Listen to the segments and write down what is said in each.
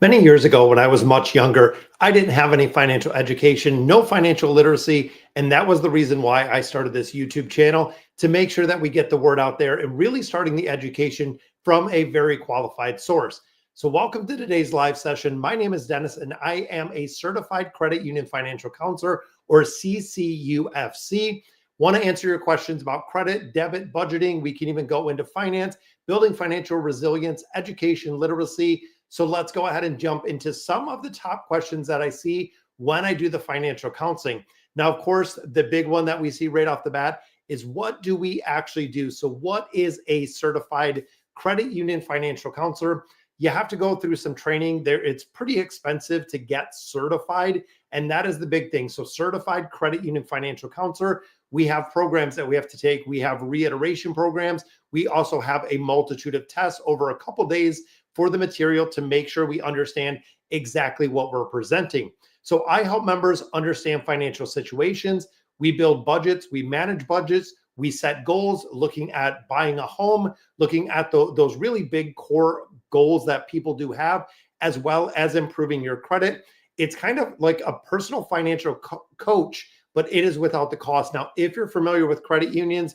Many years ago, when I was much younger, I didn't have any financial education, no financial literacy. And that was the reason why I started this YouTube channel to make sure that we get the word out there and really starting the education from a very qualified source. So, welcome to today's live session. My name is Dennis, and I am a certified credit union financial counselor or CCUFC. Want to answer your questions about credit, debit, budgeting. We can even go into finance, building financial resilience, education, literacy. So let's go ahead and jump into some of the top questions that I see when I do the financial counseling. Now, of course, the big one that we see right off the bat is what do we actually do? So, what is a certified credit union financial counselor? You have to go through some training there. It's pretty expensive to get certified. And that is the big thing. So, certified credit union financial counselor, we have programs that we have to take. We have reiteration programs. We also have a multitude of tests over a couple days for the material to make sure we understand exactly what we're presenting. So I help members understand financial situations. We build budgets, we manage budgets, we set goals, looking at buying a home, looking at those really big core goals that people do have, as well as improving your credit. It's kind of like a personal financial coach, but it is without the cost. Now, if you're familiar with credit unions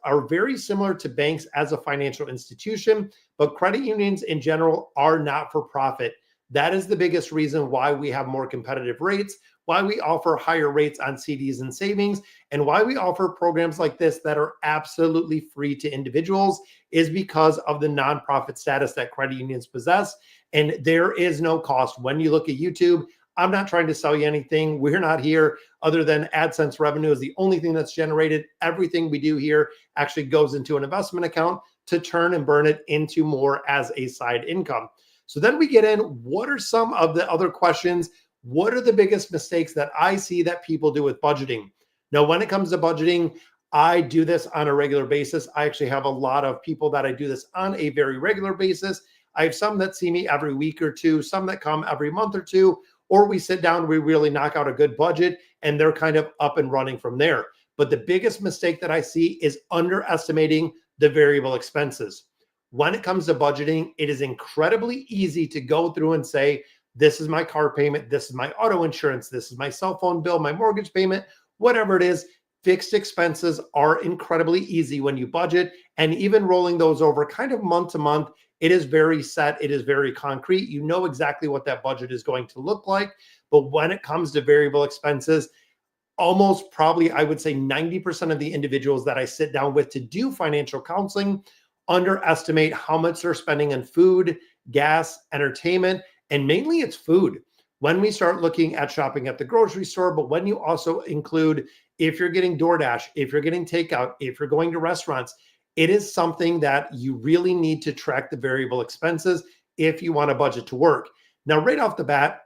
are very similar to banks as a financial institution, but credit unions in general are not for profit. That is the biggest reason why we have more competitive rates, why we offer higher rates on CDs and savings, and why we offer programs like this that are absolutely free to individuals is because of the nonprofit status that credit unions possess. And there is no cost. When you look at YouTube, I'm not trying to sell you anything. We're not here other than AdSense revenue is the only thing that's generated. Everything we do here actually goes into an investment account to turn and burn it into more as a side income. So then we get in, what are some of the other questions? What are the biggest mistakes that I see that people do with budgeting? Now, when it comes to budgeting, I do this on a regular basis. I actually have a lot of people that I do this on a very regular basis. I have some that see me every week or two, some that come every month or two, or we sit down, we really knock out a good budget, and they're kind of up and running from there. But the biggest mistake that I see is underestimating the variable expenses. When it comes to budgeting, it is incredibly easy to go through and say, this is my car payment, this is my auto insurance, this is my cell phone bill, my mortgage payment, whatever it is. Fixed expenses are incredibly easy when you budget, and even rolling those over kind of month to month, it is very set. It is very concrete. You know exactly what that budget is going to look like. But when it comes to variable expenses, almost probably, I would say 90% of the individuals that I sit down with to do financial counseling underestimate how much they're spending on food, gas, entertainment, and mainly it's food. When we start looking at shopping at the grocery store, but when you also include if you're getting DoorDash, if you're getting takeout, if you're going to restaurants, it is something that you really need to track the variable expenses if you want a budget to work. Now, right off the bat,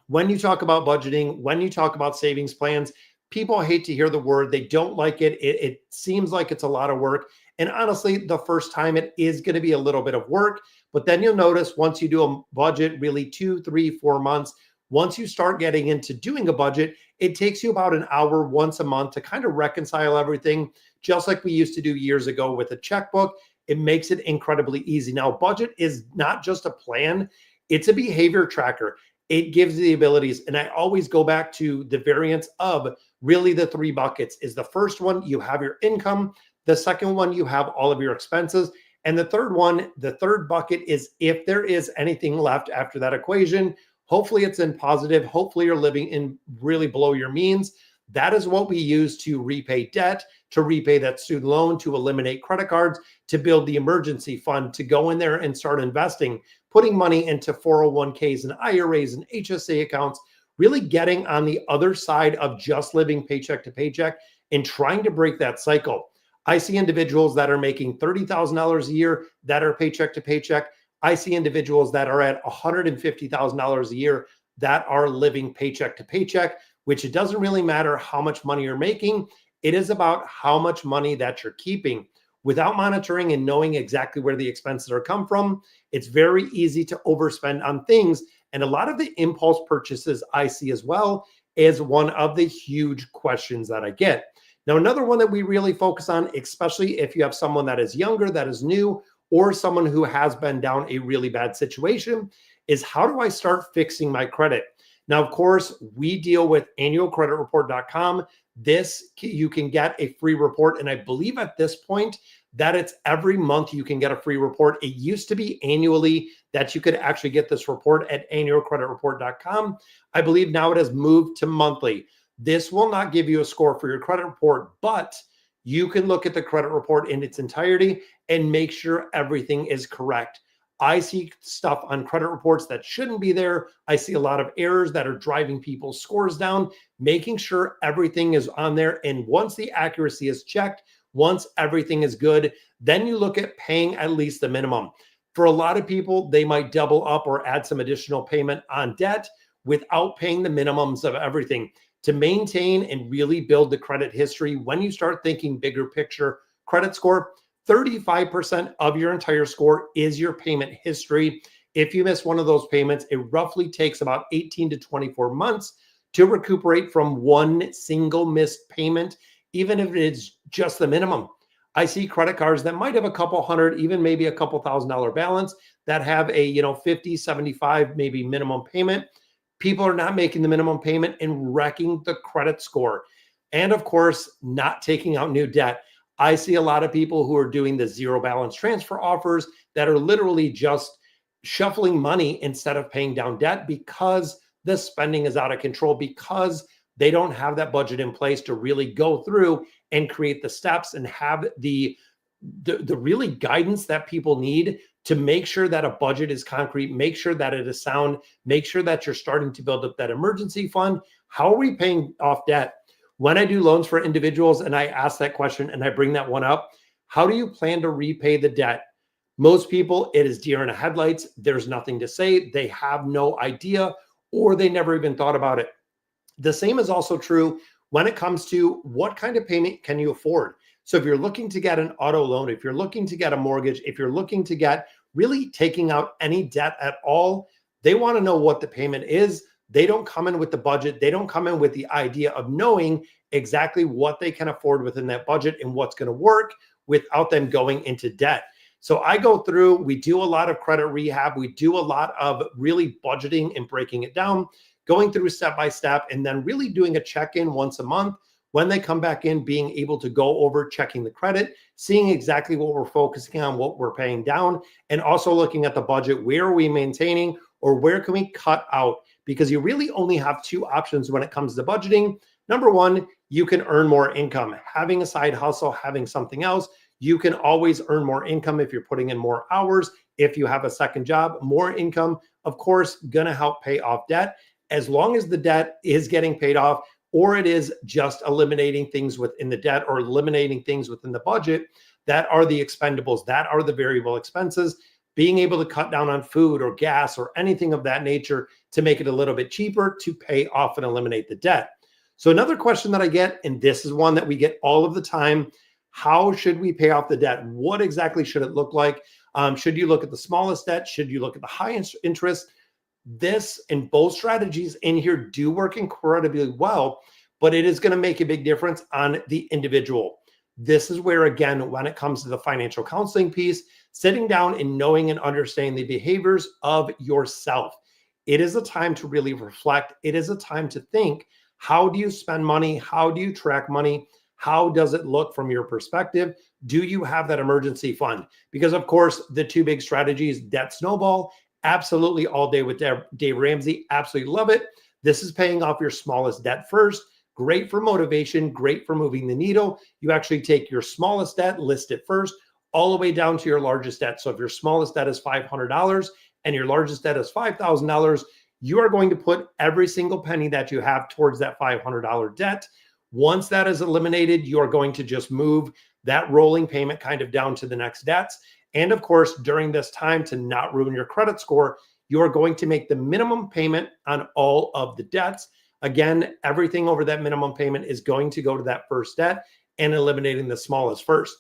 when you talk about budgeting, when you talk about savings plans, people hate to hear the word. They don't like it. It seems like it's a lot of work. And honestly, the first time it is going to be a little bit of work. But then you'll notice once you do a budget, really 2, 3, 4 months, once you start getting into doing a budget, it takes you about an hour once a month to kind of reconcile everything, just like we used to do years ago with a checkbook. It makes it incredibly easy. Now, budget is not just a plan, it's a behavior tracker. It gives the abilities. And I always go back to the variance of really the 3 buckets. Is the first one, you have your income. The second one, you have all of your expenses. And the third one, the third bucket is if there is anything left after that equation. Hopefully it's in positive. Hopefully you're living in really below your means. That is what we use to repay debt, to repay that student loan, to eliminate credit cards, to build the emergency fund, to go in there and start investing, putting money into 401ks and IRAs and HSA accounts, really getting on the other side of just living paycheck to paycheck and trying to break that cycle. I see individuals that are making $30,000 a year that are paycheck to paycheck. I see individuals that are at $150,000 a year that are living paycheck to paycheck, which it doesn't really matter how much money you're making. It is about how much money that you're keeping. Without monitoring and knowing exactly where the expenses are come from, it's very easy to overspend on things. And a lot of the impulse purchases I see as well is one of the huge questions that I get. Now, another one that we really focus on, especially if you have someone that is younger, that is new, or someone who has been down a really bad situation, is how do I start fixing my credit? Now, of course, we deal with annualcreditreport.com. This, you can get a free report. And I believe at this point that it's every month you can get a free report. It used to be annually that you could actually get this report at annualcreditreport.com. I believe now it has moved to monthly. This will not give you a score for your credit report, but you can look at the credit report in its entirety and make sure everything is correct. I see stuff on credit reports that shouldn't be there. I see a lot of errors that are driving people's scores down, making sure everything is on there. And once the accuracy is checked, once everything is good, then you look at paying at least the minimum. For a lot of people, they might double up or add some additional payment on debt without paying the minimums of everything. To maintain and really build the credit history, when you start thinking bigger picture credit score, 35% of your entire score is your payment history. If you miss one of those payments, it roughly takes about 18 to 24 months to recuperate from one single missed payment, even if it's just the minimum. I see credit cards that might have a couple hundred, even maybe a couple $1,000 balance that have a 50, 75, maybe minimum payment. People are not making the minimum payment and wrecking the credit score. And of course, not taking out new debt. I see a lot of people who are doing the zero balance transfer offers that are literally just shuffling money instead of paying down debt because the spending is out of control, because they don't have that budget in place to really go through and create the steps and have the really guidance that people need to make sure that a budget is concrete, make sure that it is sound, make sure that you're starting to build up that emergency fund. How are we paying off debt? When I do loans for individuals and I ask that question and I bring that one up, how do you plan to repay the debt? Most people, it is deer in the headlights. There's nothing to say. They have no idea, or they never even thought about it. The same is also true when it comes to what kind of payment can you afford? So if you're looking to get an auto loan, if you're looking to get a mortgage, if you're looking to get really taking out any debt at all, they want to know what the payment is. They don't come in with the budget. They don't come in with the idea of knowing exactly what they can afford within that budget and what's going to work without them going into debt. So I go through, we do a lot of credit rehab. We do a lot of really budgeting and breaking it down, going through step by step, and then really doing a check-in once a month. When they come back in, being able to go over checking the credit, seeing exactly what we're focusing on, what we're paying down, and also looking at the budget. Where are we maintaining, or where can we cut out? Because you really only have two options when it comes to budgeting. Number one, you can earn more income. Having a side hustle, having something else, you can always earn more income if you're putting in more hours. If you have a second job, more income, of course, gonna help pay off debt. As long as the debt is getting paid off, or it is just eliminating things within the debt or eliminating things within the budget that are the expendables, that are the variable expenses, being able to cut down on food or gas or anything of that nature to make it a little bit cheaper to pay off and eliminate the debt. So another question that I get, and this is one that we get all of the time, how should we pay off the debt? What exactly should it look like? Should you look at the smallest debt? Should you look at the high interest? This and both strategies in here do work incredibly well, but it is going to make a big difference on the individual. This is where, again, when it comes to the financial counseling piece, sitting down and knowing and understanding the behaviors of yourself. It is a time to really reflect. It is a time to think, how do you spend money? How do you track money? How does it look from your perspective? Do you have that emergency fund? Because of course, the two big strategies, debt snowball, absolutely all day with Dave Ramsey. Absolutely love it. This is paying off your smallest debt first. Great for motivation, great for moving the needle. You actually take your smallest debt, list it first, all the way down to your largest debt. So if your smallest debt is $500 and your largest debt is $5,000, you are going to put every single penny that you have towards that $500 debt. Once that is eliminated, you are going to just move that rolling payment kind of down to the next debts. And of course, during this time, to not ruin your credit score, you are going to make the minimum payment on all of the debts. Again, everything over that minimum payment is going to go to that first debt and eliminating the smallest first.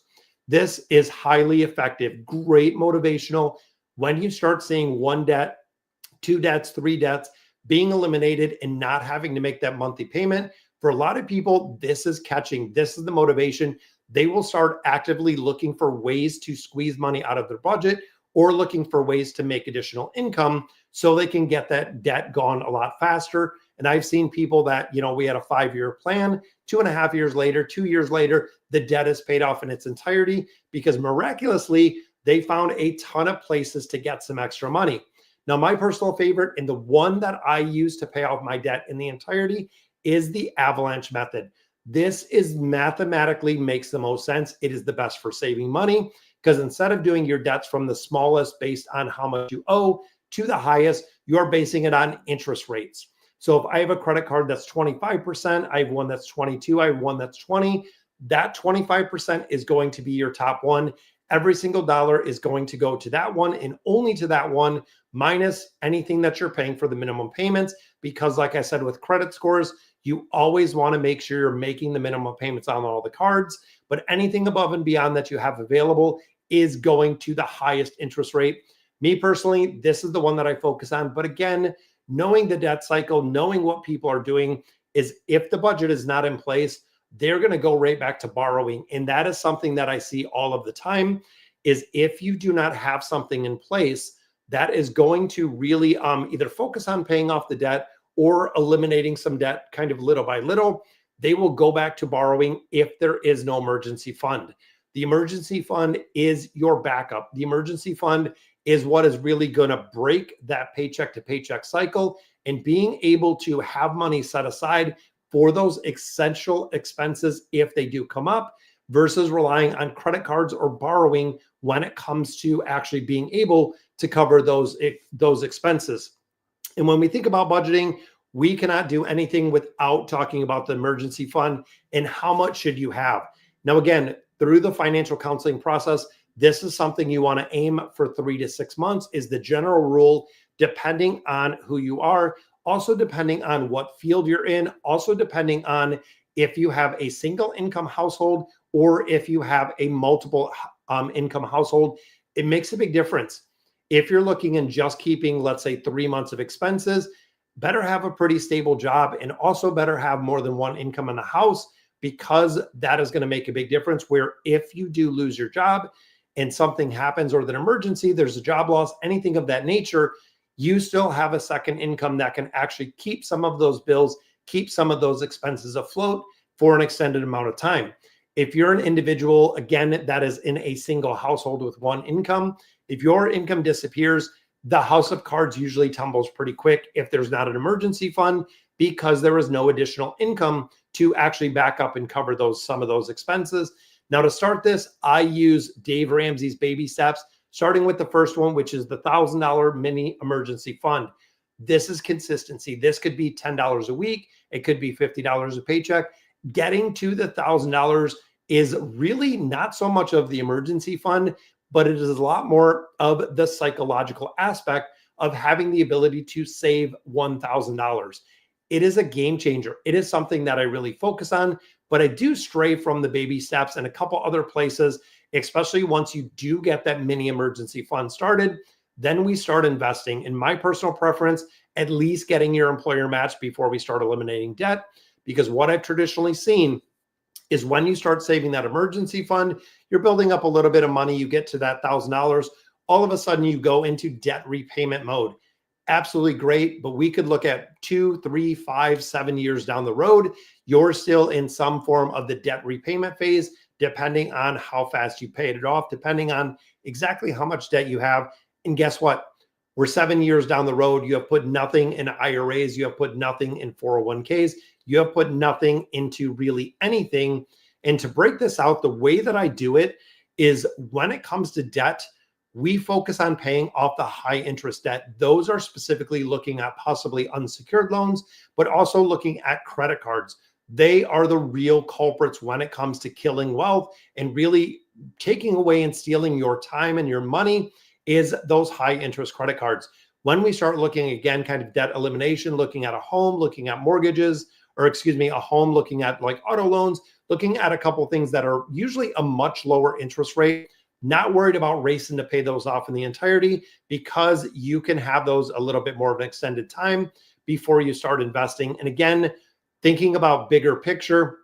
This is highly effective, great motivational. When you start seeing one debt, two debts, three debts being eliminated and not having to make that monthly payment, for a lot of people, this is catching. This is the motivation. They will start actively looking for ways to squeeze money out of their budget or looking for ways to make additional income so they can get that debt gone a lot faster. And I've seen people that, we had a 5-year plan, 2.5 years later, 2 years later, the debt is paid off in its entirety because miraculously they found a ton of places to get some extra money. Now, my personal favorite and the one that I use to pay off my debt in the entirety is the avalanche method. This is mathematically makes the most sense. It is the best for saving money because instead of doing your debts from the smallest based on how much you owe to the highest, you're basing it on interest rates. So if I have a credit card that's 25%, I have one that's 22, I have one that's 20, that 25% is going to be your top one. Every single dollar is going to go to that one and only to that one, minus anything that you're paying for the minimum payments. Because like I said, with credit scores, you always want to make sure you're making the minimum payments on all the cards, but anything above and beyond that you have available is going to the highest interest rate. Me personally, this is the one that I focus on. But again, knowing the debt cycle, knowing what people are doing is if the budget is not in place, they're going to go right back to borrowing. And that is something that I see all of the time is if you do not have something in place that is going to really either focus on paying off the debt or eliminating some debt kind of little by little, they will go back to borrowing if there is no emergency fund. The emergency fund is your backup. The emergency fund is what is really going to break that paycheck to paycheck cycle, and being able to have money set aside for those essential expenses if they do come up versus relying on credit cards or borrowing when it comes to actually being able to cover those expenses. And when we think about budgeting, we cannot do anything without talking about the emergency fund and how much should you have. Now, again, through the financial counseling process, this is something you want to aim for 3 to 6 months is the general rule, depending on who you are, also depending on what field you're in, also depending on if you have a single income household or if you have a multiple income household. It makes a big difference. If you're looking in just keeping, let's say, 3 months of expenses, better have a pretty stable job and also better have more than one income in the house, because that is going to make a big difference. Where if you do lose your job and something happens or an emergency, there's a job loss, anything of that nature, you still have a second income that can actually keep some of those bills, keep some of those expenses afloat for an extended amount of time. If you're an individual, again, that is in a single household with one income, if your income disappears, the house of cards usually tumbles pretty quick if there's not an emergency fund, because there is no additional income to actually back up and cover some of those expenses. Now, to start this, I use Dave Ramsey's baby steps, starting with the first one, which is the $1,000 mini emergency fund. This is consistency. This could be $10 a week. It could be $50 a paycheck. Getting to the $1,000 is really not so much of the emergency fund, but it is a lot more of the psychological aspect of having the ability to save $1,000. It is a game changer. It is something that I really focus on, but I do stray from the baby steps and a couple other places, especially once you do get that mini emergency fund started. Then we start investing. In my personal preference, at least getting your employer match before we start eliminating debt, because what I've traditionally seen is when you start saving that emergency fund, you're building up a little bit of money, you get to that $1,000, all of a sudden you go into debt repayment mode. Absolutely great, but we could look at 2, 3, 5, 7 years down the road. You're still in some form of the debt repayment phase, depending on how fast you paid it off, depending on exactly how much debt you have. And guess what? We're 7 years down the road. You have put nothing in IRAs. You have put nothing in 401ks. You have put nothing into really anything. And to break this out, the way that I do it is when it comes to debt, we focus on paying off the high interest debt. Those are specifically looking at possibly unsecured loans, but also looking at credit cards. They are the real culprits when it comes to killing wealth and really taking away and stealing your time and your money is those high interest credit cards. When we start looking again, kind of debt elimination, looking at a home, looking at mortgages, or a home, looking at like auto loans, looking at a couple things that are usually a much lower interest rate, not worried about racing to pay those off in the entirety, because you can have those a little bit more of an extended time before you start investing. And again, thinking about bigger picture,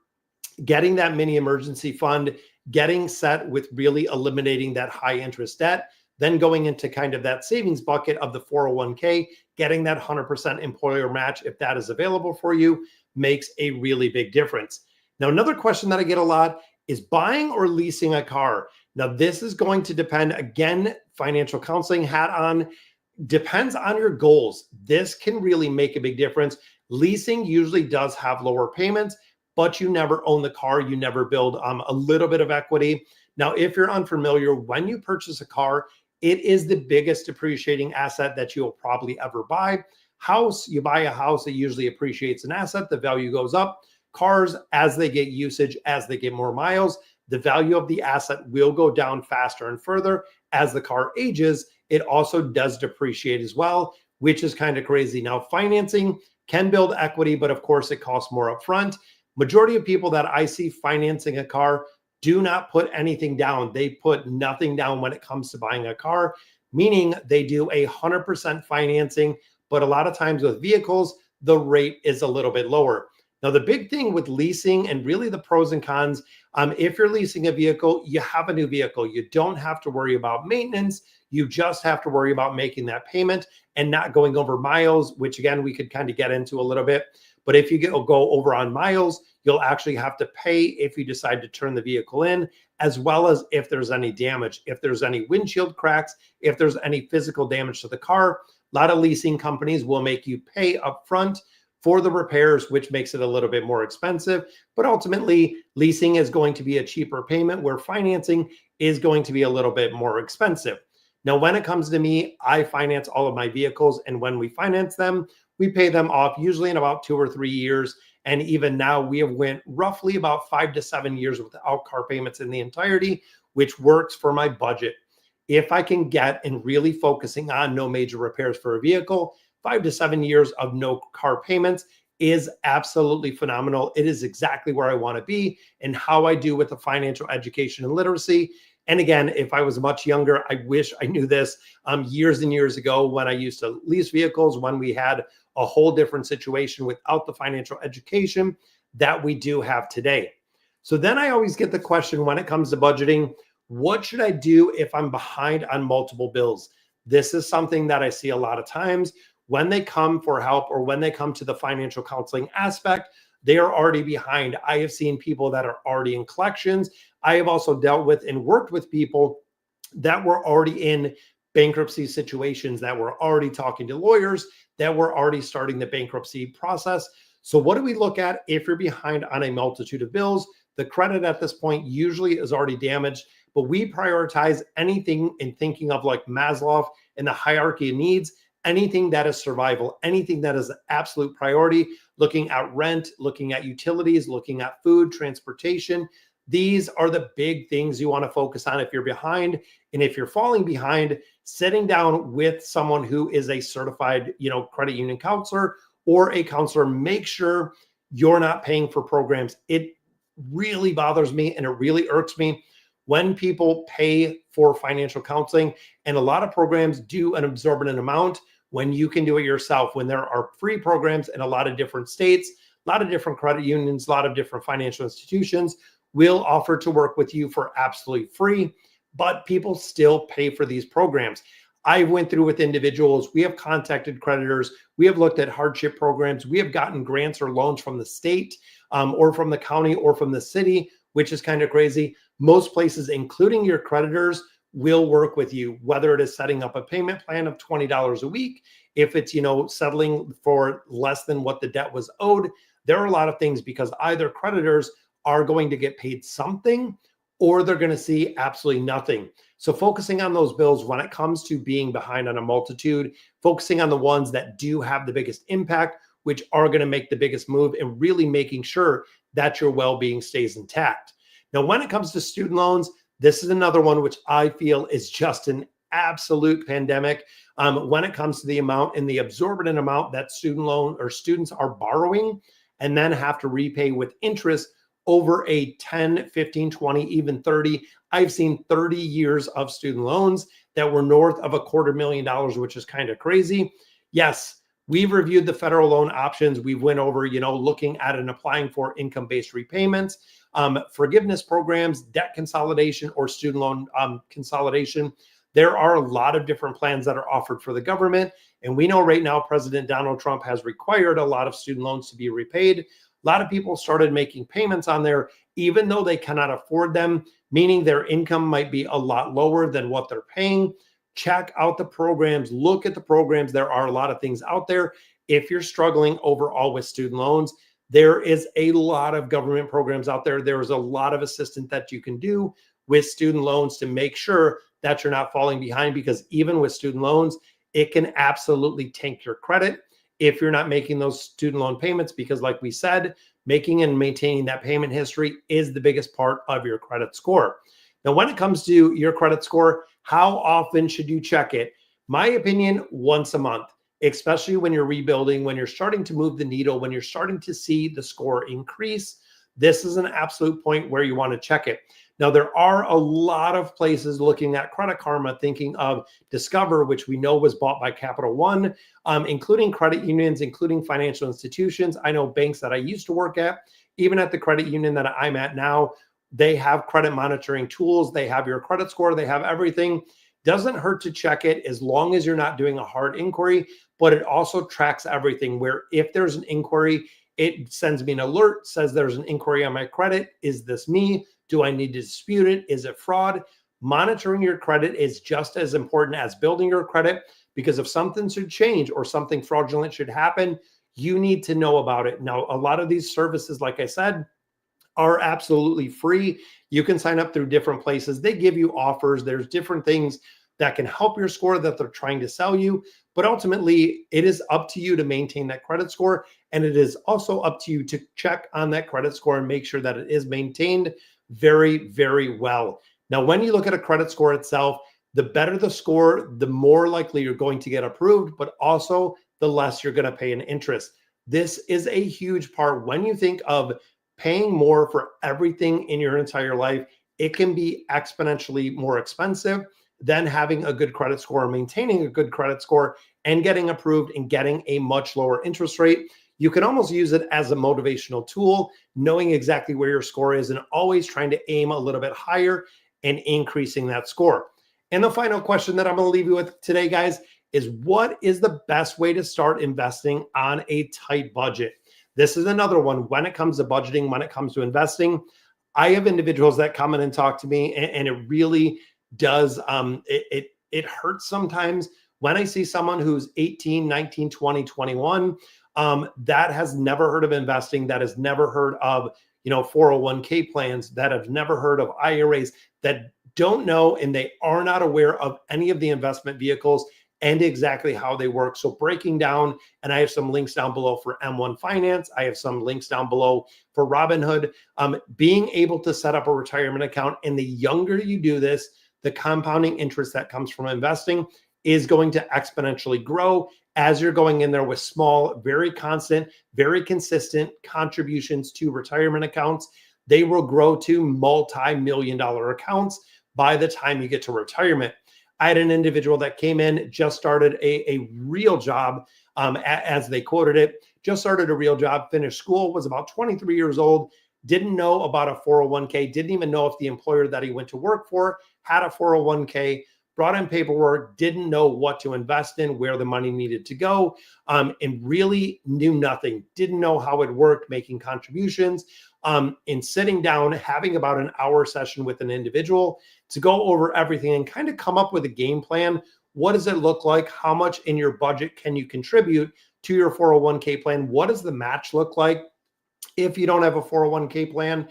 getting that mini emergency fund, getting set with really eliminating that high interest debt. then going into kind of that savings bucket of the 401k, getting that 100% employer match, if that is available for you, makes a really big difference. Now, another question that I get a lot is buying or leasing a car. Now, this is going to depend, again, financial counseling hat on, depends on your goals. This can really make a big difference. Leasing usually does have lower payments, but you never own the car. You never build a little bit of equity. Now, if you're unfamiliar, when you purchase a car, it is the biggest depreciating asset that you'll probably ever buy. House, you buy a house, it usually appreciates an asset, the value goes up. Cars, as they get usage, as they get more miles, the value of the asset will go down faster and further. As the car ages, it also does depreciate as well, which is kind of crazy. Now, financing can build equity, but of course it costs more upfront. Majority of people that I see financing a car do not put anything down. They put nothing down when it comes to buying a car, meaning they do 100% financing, but a lot of times with vehicles, the rate is a little bit lower. Now, the big thing with leasing and really the pros and cons, if you're leasing a vehicle, you have a new vehicle. You don't have to worry about maintenance. You just have to worry about making that payment and not going over miles, which again, we could kind of get into a little bit. But if you go over on miles, you'll actually have to pay if you decide to turn the vehicle in, as well as if there's any damage, if there's any windshield cracks, if there's any physical damage to the car. A lot of leasing companies will make you pay upfront for the repairs, which makes it a little bit more expensive. But ultimately, leasing is going to be a cheaper payment where financing is going to be a little bit more expensive. Now, when it comes to me, I finance all of my vehicles. And when we finance them, we pay them off usually in about 2 or 3 years. And even now we have went roughly about 5 to 7 years without car payments in the entirety, which works for my budget. If I can get and really focusing on no major repairs for a vehicle, 5 to 7 years of no car payments is absolutely phenomenal. It is exactly where I want to be and how I do with the financial education and literacy. And again, if I was much younger, I wish I knew this years and years ago when I used to lease vehicles, when we had a whole different situation without the financial education that we do have today. So then I always get the question when it comes to budgeting, what should I do if I'm behind on multiple bills? This is something that I see a lot of times when they come for help or when they come to the financial counseling aspect, they are already behind. I have seen people that are already in collections. I have also dealt with and worked with people that were already in bankruptcy situations, that were already talking to lawyers, that were already starting the bankruptcy process. So what do we look at if you're behind on a multitude of bills? The credit at this point usually is already damaged, but we prioritize anything in thinking of like Maslow and the hierarchy of needs, anything that is survival, anything that is an absolute priority, looking at rent, looking at utilities, looking at food, transportation. These are the big things you want to focus on if you're behind. And if you're falling behind, sitting down with someone who is a certified, credit union counselor or a counselor, make sure you're not paying for programs. It really bothers me and it really irks me when people pay for financial counseling, and a lot of programs do an exorbitant amount when you can do it yourself, when there are free programs in a lot of different states, a lot of different credit unions, a lot of different financial institutions will offer to work with you for absolutely free, but people still pay for these programs. I went through with individuals, we have contacted creditors, we have looked at hardship programs, we have gotten grants or loans from the state or from the county or from the city, which is kind of crazy. Most places, including your creditors, will work with you, whether it is setting up a payment plan of $20 a week, if it's, settling for less than what the debt was owed. There are a lot of things because either creditors are going to get paid something or they're going to see absolutely nothing. So focusing on those bills when it comes to being behind on a multitude, focusing on the ones that do have the biggest impact, which are going to make the biggest move, and really making sure that your well-being stays intact. Now, when it comes to student loans, this is another one which I feel is just an absolute pandemic. When it comes to the amount and the exorbitant amount that student loan or students are borrowing and then have to repay with interest over a 10, 15, 20, even 30. I've seen 30 years of student loans that were north of $250,000, which is kind of crazy. Yes, we've reviewed the federal loan options. We went over, looking at and applying for income-based repayments, forgiveness programs, debt consolidation, or student loan consolidation. There are a lot of different plans that are offered for the government. And we know right now, President Donald Trump has required a lot of student loans to be repaid. A lot of people started making payments on there, even though they cannot afford them, meaning their income might be a lot lower than what they're paying. Check out the programs, look at the programs. There are a lot of things out there. If you're struggling overall with student loans, there is a lot of government programs out there. There is a lot of assistance that you can do with student loans to make sure that you're not falling behind, because even with student loans, it can absolutely tank your credit if you're not making those student loan payments, because like we said, making and maintaining that payment history is the biggest part of your credit score. Now, when it comes to your credit score, how often should you check it? My opinion, once a month, especially when you're rebuilding, when you're starting to move the needle, when you're starting to see the score increase. This is an absolute point where you want to check it. Now, there are a lot of places looking at Credit Karma, thinking of Discover, which we know was bought by Capital One, including credit unions, including financial institutions. I know banks that I used to work at, even at the credit union that I'm at now, they have credit monitoring tools. They have your credit score. They have everything. Doesn't hurt to check it as long as you're not doing a hard inquiry, but it also tracks everything, where if there's an inquiry, it sends me an alert, says there's an inquiry on my credit. Is this me? Do I need to dispute it? Is it fraud? Monitoring your credit is just as important as building your credit, because if something should change or something fraudulent should happen, you need to know about it. Now, a lot of these services, like I said, are absolutely free. You can sign up through different places. They give you offers. There's different things that can help your score that they're trying to sell you. But ultimately, it is up to you to maintain that credit score. And it is also up to you to check on that credit score and make sure that it is maintained very, very well. Now, when you look at a credit score itself, the better the score, the more likely you're going to get approved, but also the less you're going to pay in interest. This is a huge part. When you think of paying more for everything in your entire life, it can be exponentially more expensive than having a good credit score, maintaining a good credit score, and getting approved and getting a much lower interest rate. You can almost use it as a motivational tool, knowing exactly where your score is and always trying to aim a little bit higher and increasing that score. And the final question that I'm going to leave you with today, guys, is what is the best way to start investing on a tight budget? This is another one when it comes to budgeting, when it comes to investing. I have individuals that come in and talk to me, and it really does, it hurts sometimes when I see someone who's 18, 19, 20, 21, that has never heard of investing, that has never heard of, 401k plans, that have never heard of IRAs, that don't know and they are not aware of any of the investment vehicles and exactly how they work. So breaking down, and I have some links down below for M1 Finance. I have some links down below for Robinhood. Being able to set up a retirement account, and the younger you do this, the compounding interest that comes from investing is going to exponentially grow as you're going in there with small, very constant, very consistent contributions to retirement accounts. They will grow to multi-million-dollar accounts by the time you get to retirement. I had an individual that came in, just started a real job, as they quoted it, just started a real job, finished school, was about 23 years old, didn't know about a 401k, didn't even know if the employer that he went to work for had a 401k, brought in paperwork, didn't know what to invest in, where the money needed to go, and really knew nothing, didn't know how it worked, making contributions. In sitting down, having about an hour session with an individual to go over everything and kind of come up with a game plan. What does it look like? How much in your budget can you contribute to your 401k plan? What does the match look like? If you don't have a 401k plan,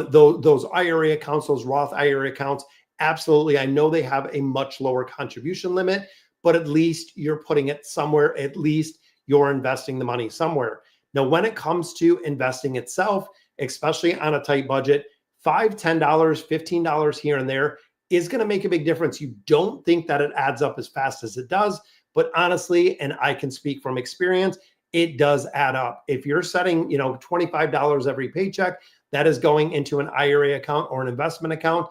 those IRA accounts, those Roth IRA accounts, absolutely. I know they have a much lower contribution limit, but at least you're putting it somewhere. At least you're investing the money somewhere. Now, when it comes to investing itself, especially on a tight budget, $5, $10, $15 here and there is going to make a big difference. You don't think that it adds up as fast as it does, but honestly, and I can speak from experience, it does add up. If you're setting, $25 every paycheck, that is going into an IRA account or an investment account.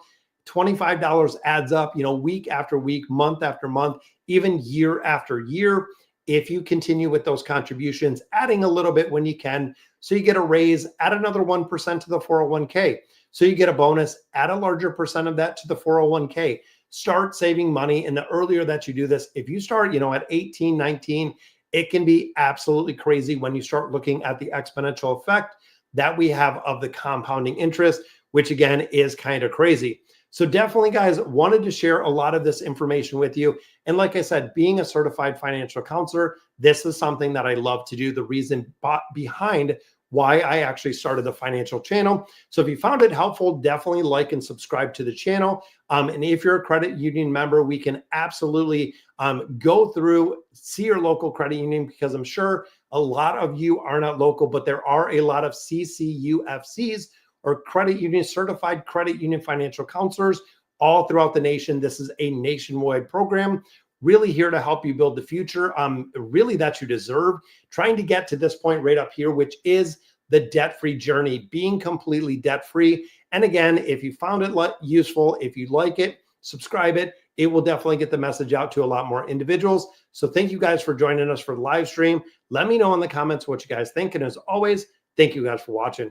$25 adds up, week after week, month after month, even year after year. If you continue with those contributions, adding a little bit when you can, so you get a raise, add another 1% to the 401k. So you get a bonus, add a larger percent of that to the 401k. start saving money. And the earlier that you do this, if you start, at 18, 19, it can be absolutely crazy when you start looking at the exponential effect that we have of the compounding interest, which again is kind of crazy. So definitely, guys, wanted to share a lot of this information with you. And like I said, being a certified financial counselor, this is something that I love to do. The reason behind why I actually started the financial channel. So if you found it helpful, definitely like and subscribe to the channel. And if you're a credit union member, we can absolutely go through, see your local credit union, because I'm sure a lot of you are not local, but there are a lot of CCUFCs, or credit union, certified credit union financial counselors, all throughout the nation. This is a nationwide program, really here to help you build the future, really that you deserve, trying to get to this point right up here, which is the debt-free journey, being completely debt-free. And again, if you found it useful, if you like it, subscribe it. It will definitely get the message out to a lot more individuals. So thank you guys for joining us for the live stream. Let me know in the comments what you guys think. And as always, thank you guys for watching.